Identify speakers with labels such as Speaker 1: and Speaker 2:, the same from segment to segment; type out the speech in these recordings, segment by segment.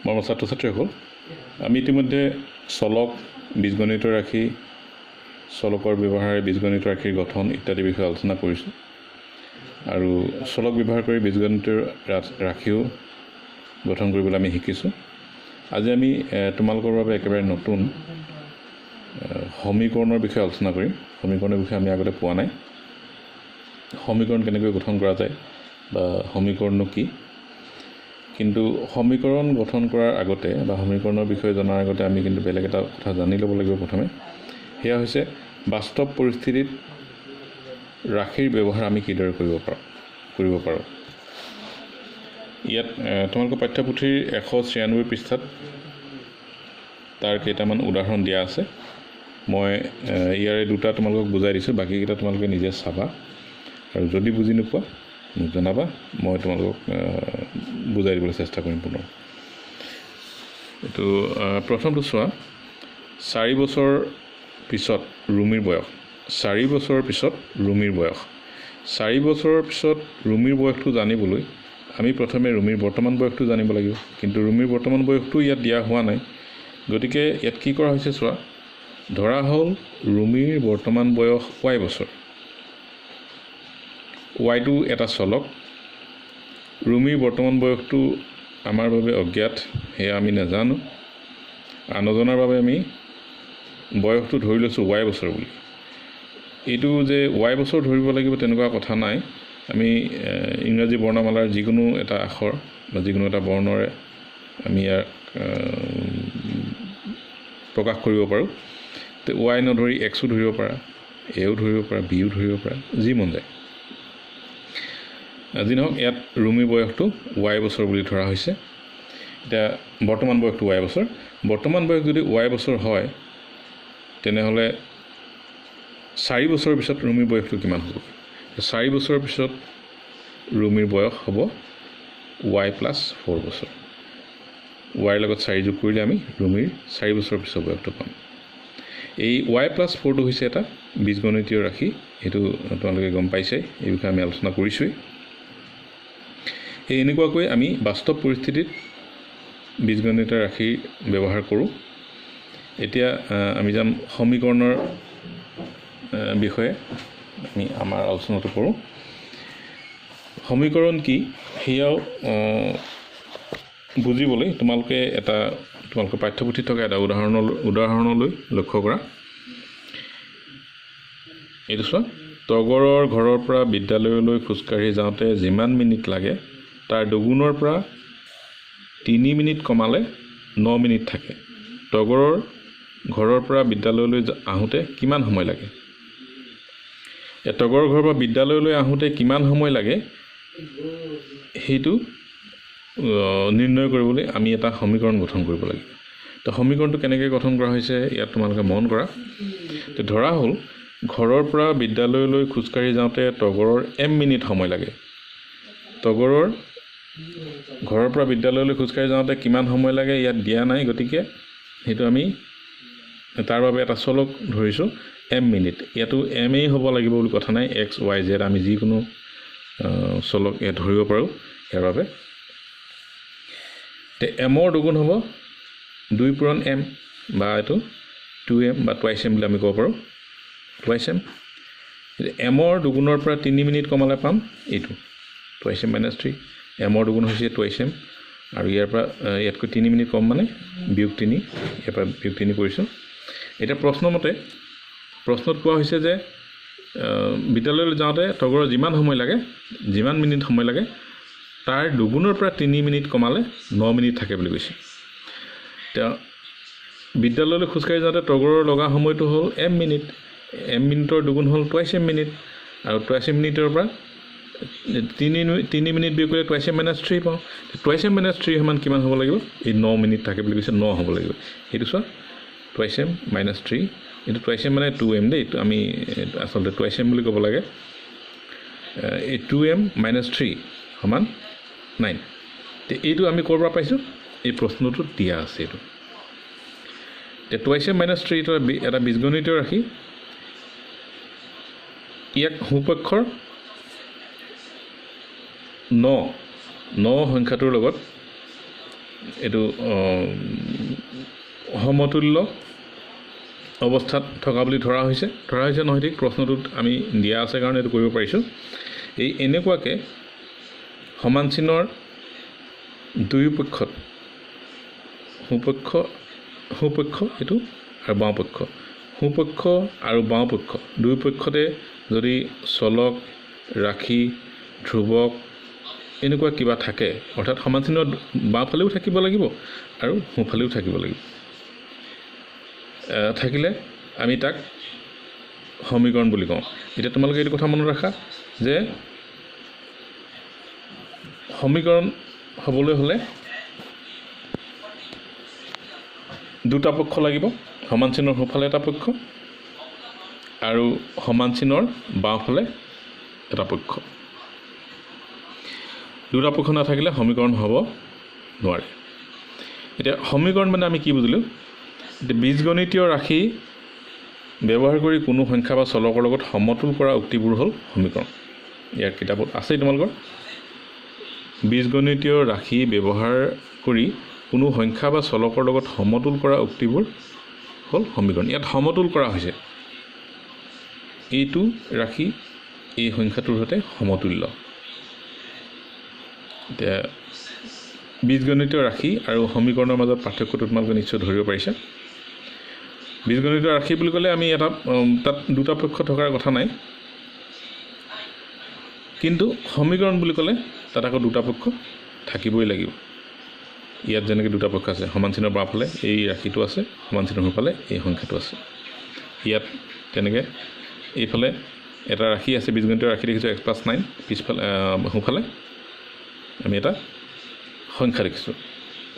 Speaker 1: মৰমৰ ছাত্ৰ ছাত্ৰীসকল, আমি ইতিমধ্যে চলক, বীজগণিত ৰাশি, চলকৰ ব্যৱহাৰে বীজগণিত ৰাশিৰ গঠন ইত্যাদি বিষয়ে আলোচনা কৰিছোঁ। আৰু চলক ব্যৱহাৰ কৰি বীজগণিতৰ ৰাশিও গঠন কৰিবলৈ আমি শিকিছোঁ। আজি আমি তোমালোকৰ বাবে একেবাৰে নতুন সমীকৰণৰ বিষয়ে আলোচনা কৰিম। সমীকৰণৰ বিষয়ে আমি আগতে পোৱা নাই। সমীকৰণ কেনেকৈ গঠন কৰা যায় বা সমীকৰণনো কি, কিন্তু সমীকৰণ গঠন কৰাৰ আগতে বা সমীকৰণৰ বিষয়ে জনাৰ আগতে আমি কিন্তু বেলেগ এটা কথা জানি ল'ব লাগিব প্ৰথমে। সেয়া হৈছে বাস্তৱ পৰিস্থিতিত ৰাশিৰ ব্যৱহাৰ আমি কিদৰে কৰিব পাৰোঁ। ইয়াত তোমালোকৰ পাঠ্যপুথিৰ 196 পৃষ্ঠাত তাৰ কেইটামান উদাহৰণ দিয়া আছে। মই ইয়াৰে দুটা তোমালোকক বুজাই দিছোঁ, বাকীকেইটা তোমালোকে নিজে চাবা, আৰু যদি বুজি নোপোৱা মোক জনাবা, মই তোমালোকক বুজাই দিবলৈ চেষ্টা কৰিম পুনৰ। এইটো প্ৰথমটো চোৱা, 4 বছৰ পিছত ৰুমিৰ বয়স। 4 বছৰৰ পিছত ৰুমিৰ বয়স। 4 বছৰৰ পিছত ৰুমিৰ বয়সটো জানিবলৈ আমি প্ৰথমে ৰুমিৰ বৰ্তমান বয়সটো জানিব লাগিব, কিন্তু ৰুমিৰ বৰ্তমান বয়সটো ইয়াত দিয়া হোৱা নাই। গতিকে ইয়াত কি কৰা হৈছে চোৱা, ধৰা হ'ল ৰুমিৰ বৰ্তমান বয়স y বছৰ। ৱাইটো এটা চলক। ৰুমিৰ বৰ্তমান বয়সটো আমাৰ বাবে অজ্ঞাত, সেয়া আমি নাজানো। নজনাৰ বাবে আমি বয়সটো ধৰি লৈছোঁ y বছৰ বুলি। এইটো যে y বছৰ ধৰিব লাগিব তেনেকুৱা কথা নাই। আমি ইংৰাজী বৰ্ণমালাৰ যিকোনো এটা আখৰ বা যিকোনো এটা বৰ্ণৰে আমি ইয়াক প্ৰকাশ কৰিব পাৰোঁ। তো y নধৰি xও ধৰিব পাৰা, এও ধৰিব পাৰা, বিও ধৰিব পাৰা, যি মন যায়। আজি নহওক, ইয়াত ৰুমিৰ বয়সটো y বছৰ বুলি ধৰা হৈছে। এতিয়া বৰ্তমান বয়সটো y বছৰ। বৰ্তমান বয়স যদি y বছৰ হয়, তেনেহ'লে 4 বছৰৰ পিছত ৰুমিৰ বয়সটো কিমান হ'ব? 4 বছৰৰ পিছত ৰুমিৰ বয়স হ'ব y + 4 বছৰ। y লগত 4 যোগ কৰিলে আমি ৰুমিৰ 4 বছৰৰ পিছৰ বয়সটো পাম। এই y + 4টো হৈছে এটা বীজগণিতীয় ৰাশি, এইটো তোমালোকে গম পাইছাই, এই বিষয়ে আমি আলোচনা কৰিছোঁৱেই। এই এনেকুৱাকৈ আমি বাস্তৱ পৰিস্থিতিত বীজগণিত ৰাশি ব্যৱহাৰ কৰোঁ। এতিয়া আমি যাম সমীকৰণৰ বিষয়ে, আমি আমাৰ আলোচনাটো কৰোঁ। সমীকৰণ কি সেয়াও বুজিবলৈ তোমালোকৰ পাঠ্যপুথিত থকা এটা উদাহৰণলৈ লক্ষ্য কৰা। এইটো চোৱা, তগৰৰ ঘৰৰ পৰা বিদ্যালয়লৈ খোজকাঢ়ি যাওঁতে যিমান মিনিট লাগে তাৰ দুগুণৰ পৰা 3 মিনিট কমালে 9 মিনিট থাকে। তগৰৰ ঘৰৰ পৰা বিদ্যালয়লৈ আহোঁতে কিমান সময় লাগে? তগৰৰ ঘৰৰ পৰা বিদ্যালয়লৈ আহোঁতে কিমান সময় লাগে সেইটো নিৰ্ণয় কৰিবলৈ আমি এটা সমীকৰণ গঠন কৰিব লাগিব। তো সমীকৰণটো কেনেকৈ গঠন কৰা হৈছে ইয়াত তোমালোকে মন কৰা। তো ধৰা হ'ল ঘৰৰ পৰা বিদ্যালয়লৈ খোজকাঢ়ি যাওঁতে তগৰৰ m মিনিট সময় লাগে। তগৰৰ ঘৰৰ পৰা বিদ্যালয়লৈ খোজকাঢ়ি যাওঁতে কিমান সময় লাগে ইয়াত দিয়া নাই, গতিকে সেইটো আমি তাৰ বাবে এটা চলক ধৰিছোঁ m মিনিট। ইয়াতো m হ'ব লাগিব বুলি কথা নাই, x, y, z আমি যিকোনো চলক ইয়াত ধৰিব পাৰোঁ ইয়াৰ বাবে। তে m-ৰ দুগুণ হ'ব 2 পূৰণ m, বা এইটো 2m বা টুৱাইচ m বুলি আমি ক'ব পাৰোঁ, টুৱাইচ m। m-ৰ দুগুণৰ পৰা 3 মিনিট কমালে পাম এইটো টুৱাইচ m - 3। m-ৰ দুগুণ হৈছে টুৱাইচ m, আৰু ইয়াৰ পৰা ইয়াতকৈ 3 মিনিট কম মানে বিয়োগ 3, ইয়াৰ পৰা বিয়োগ 3 কৰিছোঁ। এতিয়া প্ৰশ্নত কোৱা হৈছে যে বিদ্যালয়লৈ যাওঁতে তগৰৰ যিমান মিনিট সময় লাগে তাৰ দুগুণৰ পৰা 3 মিনিট কমালে 9 মিনিট থাকে বুলি কৈছে। এতিয়া বিদ্যালয়লৈ খোজকাঢ়ি যাওঁতে তগৰৰ লগা সময়টো হ'ল m মিনিট। m মিনিটৰ দুগুণ হ'ল টুৱাইচ m মিনিট, আৰু টুৱাইচ m মিনিটৰ পৰা 3 মিনিট বিয়োগ কৰিলে টুৱাইচ m - 3 পাওঁ। টুৱাইচ m - 3 সমান কিমান হ'ব লাগিব? এই 9 মিনিট থাকে বুলি কৈছে, 9 হ'ব লাগিব। সেইটো চোৱা, টুৱাইচ m - 3, এইটো টুৱাইচ m মানে 2m দেই, এইটো আমি আচলতে টুৱাইচ m বুলি ক'ব লাগে। এই 2m - 3 সমান 9। এইটো আমি ক'ৰ পৰা পাইছোঁ? এই প্ৰশ্নটোত দিয়া আছে এইটো। টুৱাইচ m - 3 এটা বীজগণিতীয় ৰাশি। ইয়াক সোঁপক্ষৰ 9 সংখ্যাটোৰ লগত এইটো সমতুল্য অৱস্থাত থকা বুলি ধৰা হৈছে নহয় ঠিক প্ৰশ্নটোত আমি দিয়া আছে কাৰণে এইটো কৰিব পাৰিছোঁ এই এনেকুৱাকৈ সমান চিনৰ দুই পক্ষত সোপক্ষ এইটো আৰু বাওঁপক্ষ সোপক্ষ আৰু বাওঁপক্ষ দুই পক্ষতে যদি চলক ৰাখি ধ্ৰুৱক এনেকুৱা কিবা থাকে অৰ্থাৎ সমান চিনৰ বাওঁফালেও থাকিব লাগিব আৰু সোঁফালেও থাকিব লাগিব থাকিলে আমি তাক সমীকৰণ বুলি কওঁ এতিয়া তোমালোকে এইটো কথা মনত ৰাখা যে সমীকৰণ হ'বলৈ হ'লে দুটা পক্ষ লাগিব সমান চিনৰ সোঁফালে এটা পক্ষ আৰু সমান চিনৰ বাওঁফালে এটা পক্ষ দুটা পক্ষ নাথাকিলে সমীকৰণ হ'ব নোৱাৰে এতিয়া সমীকৰণ মানে আমি কি বুজিলোঁ এতিয়া বীজগণিতীয় ৰাশি ব্যৱহাৰ কৰি কোনো সংখ্যা বা চলকৰ লগত সমতুল কৰা উক্তিবোৰ হ'ল সমীকৰণ ইয়াৰ কিতাপত আছেই তোমালোকৰ বীজগণিতীয় ৰাশি ব্যৱহাৰ কৰি কোনো সংখ্যা বা চলকৰ লগত সমতুল কৰা উক্তিবোৰ হ'ল সমীকৰণ ইয়াত সমতুল কৰা হৈছে এইটো ৰাশি এই সংখ্যাটোৰ সৈতে সমতুল্য এতিয়া বীজগণিতীয় ৰাশি আৰু সমীকৰণৰ মাজত পাৰ্থক্যটো তোমালোকে নিশ্চয় ধৰিব পাৰিছা বীজগণিতীয় ৰাশি বুলি ক'লে আমি এটা তাত দুটা পক্ষ থকাৰ কথা নাই কিন্তু সমীকৰণ বুলি ক'লে তাত আকৌ দুটা পক্ষ থাকিবই লাগিব ইয়াত যেনেকৈ দুটা পক্ষ আছে সমান চিনৰ বাওঁফালে এই ৰাশিটো আছে সমান চিনৰ সোঁফালে এই সংখ্যাটো আছে ইয়াত তেনেকৈ এইফালে এটা ৰাশি আছে বীজগণিতীয় ৰাশি দেখিছোঁ x+9 পিছফালে সোঁফালে আমি এটা সংখ্যা দেখিছোঁ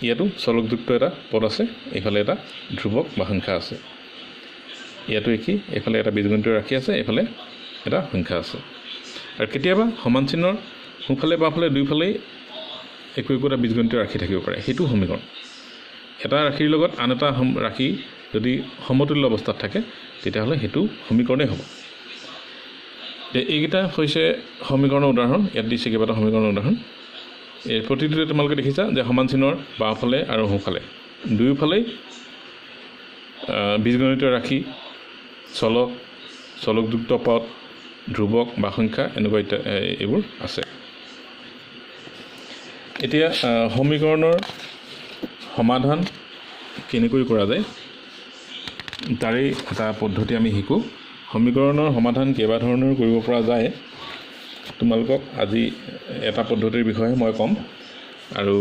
Speaker 1: ইয়াতো চলকযুক্ত এটা পদ আছে এইফালে এটা ধ্ৰুৱক বা সংখ্যা আছে ইয়াতো একেই এইফালে এটা বীজগণিতীয় ৰাশি আছে এইফালে এটা সংখ্যা আছে আৰু কেতিয়াবা সমান চিনৰ সোঁফালে বাওঁফালে দুইফালেই একো এটা বীজগণিতীয় ৰাশি থাকিব পাৰে সেইটো সমীকৰণ এটা ৰাশিৰ লগত আন এটা ৰাশি যদি সমতুল্য অৱস্থাত থাকে তেতিয়াহ'লে সেইটো সমীকৰণেই হ'ব এইকেইটা হৈছে সমীকৰণৰ উদাহৰণ ইয়াত দিছে কেইবাটা সমীকৰণৰ উদাহৰণ এই প্ৰতিটোতে তোমালোকে দেখিছা যে সমান চিনৰ বাওঁফালে আৰু সোঁফালে দুয়োফালেই বীজগণিতীয় ৰাশি চলকযুক্ত পদ ধ্ৰুৱক বা সংখ্যা এনেকুৱা এইবোৰ আছে এতিয়া সমীকৰণৰ সমাধান কেনেকৈ কৰা যায় তাৰেই এটা পদ্ধতি আমি শিকোঁ সমীকৰণৰ সমাধান কেইবা ধৰণৰ কৰিব পৰা যায় তোমালোকক আজি এটা পদ্ধতিৰ বিষয়ে মই ক'ম আৰু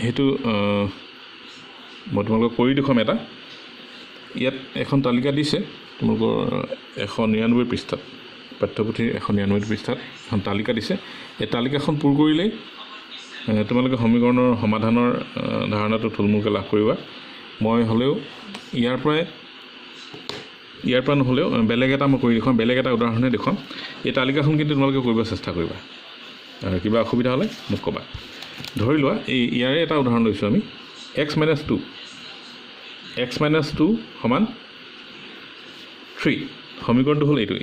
Speaker 1: সেইটো মই তোমালোকক কৰি দেখুৱাম এটা ইয়াত এখন তালিকা দিছে তোমালোকৰ 199 পৃষ্ঠাত পাঠ্যপুথিৰ 199 পৃষ্ঠাত এখন তালিকা দিছে এই তালিকাখন পূৰ কৰিলেই তোমালোকে সমীকৰণৰ সমাধানৰ ধাৰণাটো থুলমূলকৈ লাভ কৰিবা মই হ'লেও ইয়াৰ পৰা নহ'লেও বেলেগ এটা মই কৰি দেখুৱাম বেলেগ এটা উদাহৰণে দেখুৱাম এই তালিকাখন কিন্তু তোমালোকে কৰিব চেষ্টা কৰিবা আৰু কিবা অসুবিধা হ'লে মোক ক'বা ধৰি লোৱা ইয়াৰে এটা উদাহৰণ লৈছোঁ আমি x - 2 সমান 3 সমীকৰণটো হ'ল এইটো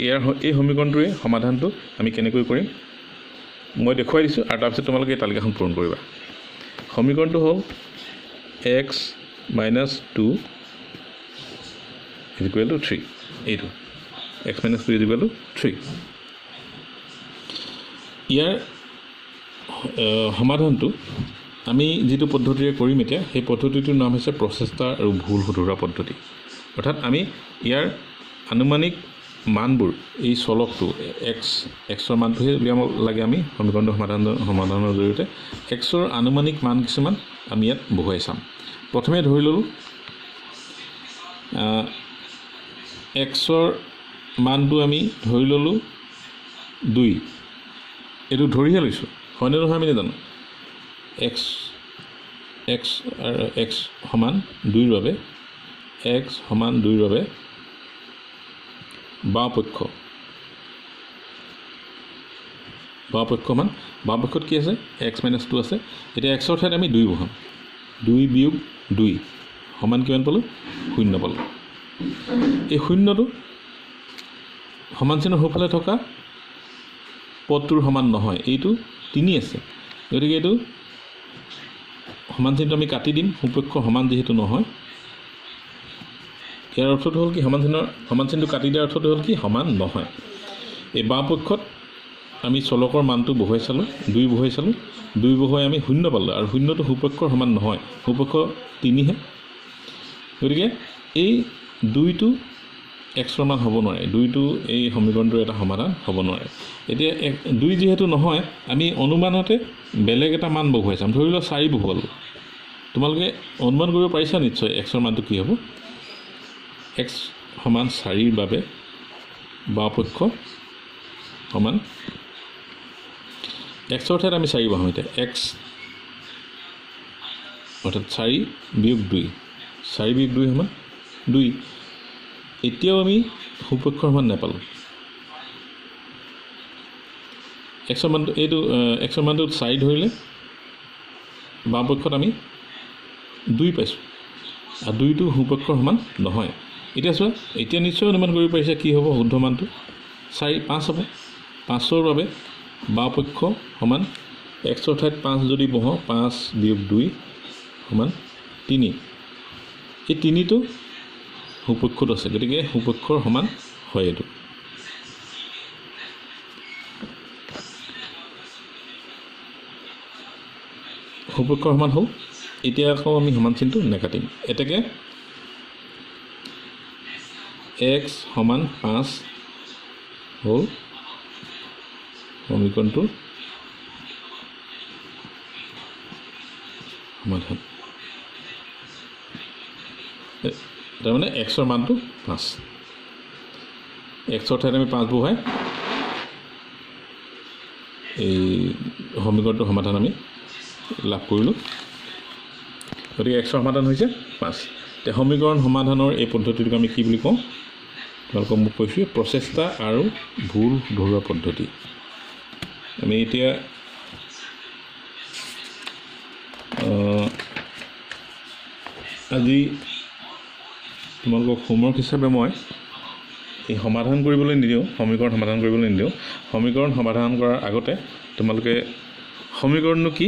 Speaker 1: এই সমীকৰণটোৰে সমাধানটো আমি কেনেকৈ কৰিম মই দেখুৱাই দিছোঁ আৰু তাৰপিছত তোমালোকে এই তালিকাখন পূৰণ কৰিবা সমীকৰণটো হ'ল x - 2 = 3 এইটো x - 2 = 3 ইয়াৰ সমাধানটো আমি যিটো পদ্ধতিৰে কৰিম এতিয়া সেই পদ্ধতিটোৰ নাম হৈছে প্ৰচেষ্টা আৰু ভুল শুধৰোৱা পদ্ধতি অৰ্থাৎ আমি ইয়াৰ আনুমানিক মানবোৰ এই চলকটো xৰ মানটোহে উলিয়াব লাগে আমি সমীকৰণটো সমাধানৰ জৰিয়তে xৰ আনুমানিক মান কিছুমান আমি ইয়াত বহুৱাই চাম প্ৰথমে ধৰি ল'লোঁ xৰ মানটো আমি ধৰি ল'লোঁ 2 এইটো ধৰিহে লৈছোঁ হয়নে নহয় আমি নাজানো x সমান 2ৰ বাবে x সমান 2ৰ বাবে বাওঁপক্ষ মান বাওঁপক্ষত কি আছে x - 2 আছে এতিয়া xৰ ঠাইত আমি 2 বহাম 2 বিয়োগ 2 সমান কিমান পালোঁ 0 পালোঁ এই 0টো সমান চিনৰ সোঁফালে থকা পদটোৰ সমান নহয় এইটো 3 আছে গতিকে এইটো সমান চিনটো আমি কাটি দিম সুপক্ষৰ সমান যেহেতু নহয় ইয়াৰ অৰ্থটো হ'ল কি সমান চিনটো কাটি দিয়াৰ অৰ্থটো হ'ল কি সমান নহয় এই বাওঁপক্ষত আমি চলকৰ মানটো বহুৱাই চালোঁ 2 বহুৱাই চালোঁ 2 বহুৱাই আমি 0 পালোঁ আৰু 0টো সুপক্ষৰ সমান নহয় সুপক্ষ 3 হে গতিকে এই 2টো xৰ মান হ'ব নোৱাৰে 2টো এই সমীকৰণটোৰ এটা সমাধান হ'ব নোৱাৰে এতিয়া 2 যেহেতু নহয় আমি অনুমানতে বেলেগ এটা মান বহুৱাই চাম ধৰি লওক 4 বহুৱালোঁ তোমালোকে অনুমান কৰিব পাৰিছা নিশ্চয় xৰ মানটো কি হ'ব x সমান 4ৰ বাবে বাওঁপক্ষ সমান xৰ ঠাইত আমি 4 বহাম এতিয়া x অৰ্থাৎ 4 বিয়োগ 2 4 বিয়োগ 2 সমান 2 এতিয়াও আমি সুপক্ষৰ সমান নাপালোঁ xৰ মানটো এইটো xৰ মানটো 4 ধৰিলে বাওঁপক্ষত আমি 2 পাইছোঁ আৰু 2টো সুপক্ষৰ সমান নহয় এতিয়া চোৱা এতিয়া নিশ্চয় অনুমান কৰিব পাৰিছে কি হ'ব শুদ্ধ মানটো 4 5 হ'ব 5ৰ বাবে বাওঁপক্ষ সমান xৰ ঠাইত 5 যদি বহাওঁ 5 বিয়োগ 2 সমান 3 এই 3টো সুপক্ষত আছে গতিকে সুপক্ষৰ সমান হয় এইটো সুপক্ষৰ সমান হ'ল এতিয়া আকৌ আমি সমান চিনটো নেকাটিম এতেকে x সমান 5 হ'ল সমীকৰণটোৰ সমাধান তাৰমানে xৰ মানটো 5 xৰ ঠাইত আমি 5 বহাই এই সমীকৰণটোৰ সমাধান আমি লাভ কৰিলোঁ গতিকে xৰ সমাধান হৈছে 5 এতিয়া সমীকৰণ সমাধানৰ এই পদ্ধতিটোক আমি কি বুলি কওঁ তোমালোকক মোক কৈছোঁ প্ৰচেষ্টা আৰু ভুল ধৰোৱা পদ্ধতি আমি এতিয়া আজি তোমালোকক হোমৱৰ্ক হিচাপে মই এই সমাধান কৰিবলৈ নিদিওঁ সমীকৰণ সমাধান কৰিবলৈ নিদিওঁ সমীকৰণ সমাধান কৰাৰ আগতে তোমালোকে সমীকৰণনো কি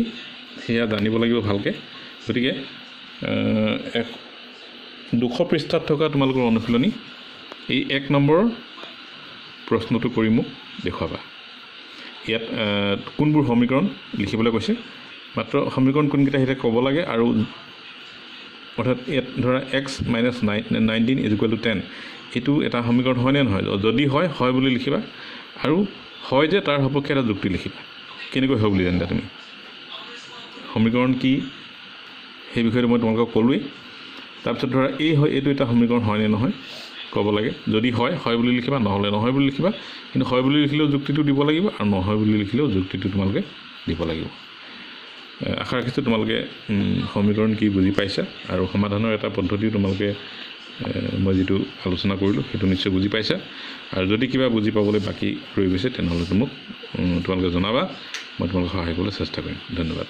Speaker 1: সেয়া জানিব লাগিব ভালকৈ গতিকে 200 পৃষ্ঠাত থকা তোমালোকৰ অনুশীলনী এই 1 নম্বৰৰ প্ৰশ্নটো কৰি মোক দেখুৱাবা ইয়াত কোনবোৰ সমীকৰণ লিখিবলৈ কৈছে মাত্ৰ সমীকৰণ কোনকেইটা সেটা ক'ব লাগে আৰু অৰ্থাৎ ইয়াত ধৰা x - 19 = 10 এইটো এটা সমীকৰণ হয়নে নহয় যদি হয় বুলি লিখিবা আৰু হয় যে তাৰ সপক্ষে এটা যুক্তি লিখিবা কেনেকৈ হয় বুলি জানিবা তুমি সমীকৰণ কি সেই বিষয়ে মই তোমালোকক ক'লোৱেই তাৰপিছত ধৰা এইটো এটা সমীকৰণ হয়নে নহয় ক'ব লাগে যদি হয় বুলি লিখিবা নহ'লে নহয় বুলি লিখিবা কিন্তু হয় বুলি লিখিলেও যুক্তিটো দিব লাগিব আৰু নহয় বুলি লিখিলেও যুক্তিটো তোমালোকে দিব লাগিব আশা ৰাখিছোঁ তোমালোকে সমীকৰণ কি বুজি পাইছা আৰু সমাধানৰ এটা পদ্ধতি তোমালোকে মই যেটো আলোচনা কৰিলোঁ সেইটো নিশ্চয় বুজি পাইছা আৰু যদি কিবা বুজি পাবলৈ বাকি ৰৈ গৈছে তেনেহ'লে তোমালোকে জনাবা মই তোমালোকক সহায় কৰিবলৈ চেষ্টা কৰিম ধন্যবাদ